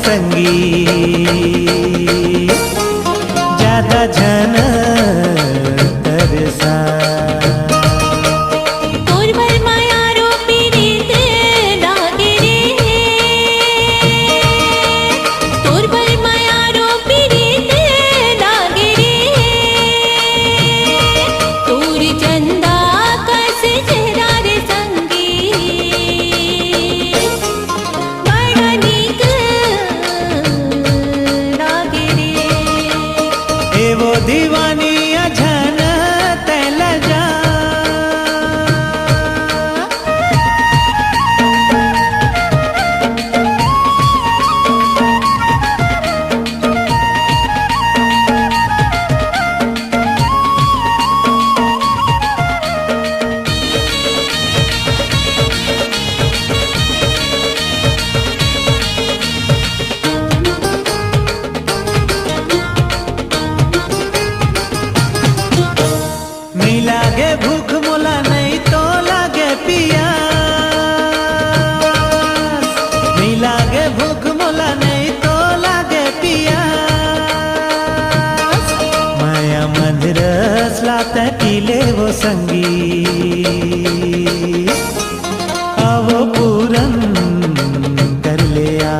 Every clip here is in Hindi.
संगी ज्यादा झन तरसा दीवानी अझन तैल जा नहीं लागे भूख मोला नहीं तो लागे पियास नहीं लागे भूख मोला नहीं तो लागे पियास माया मधुरस लाता पीले वो संगी आवो पूरन कर ले आ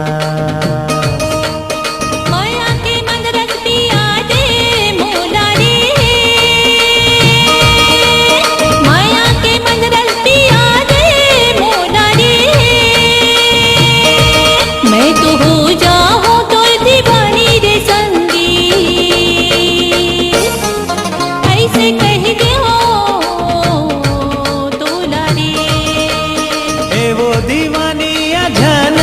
दीवानी अझन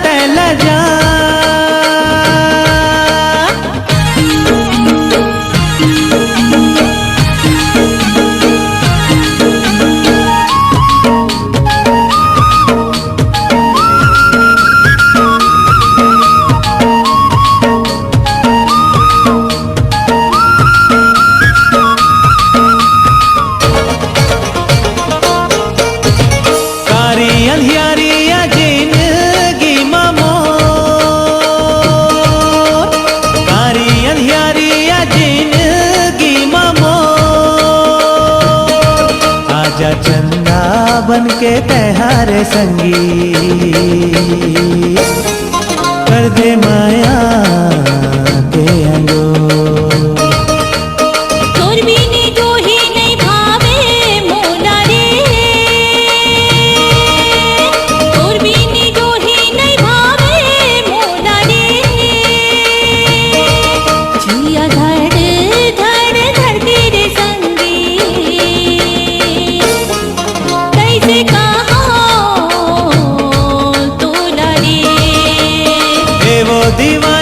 तैल जा अंधियारिया जिंदगी ममोर कारी अंधियारिया जिंदगी ममोर आजा चंदा बन के तैहारे संगी कर दे माया के अंगो दीवाना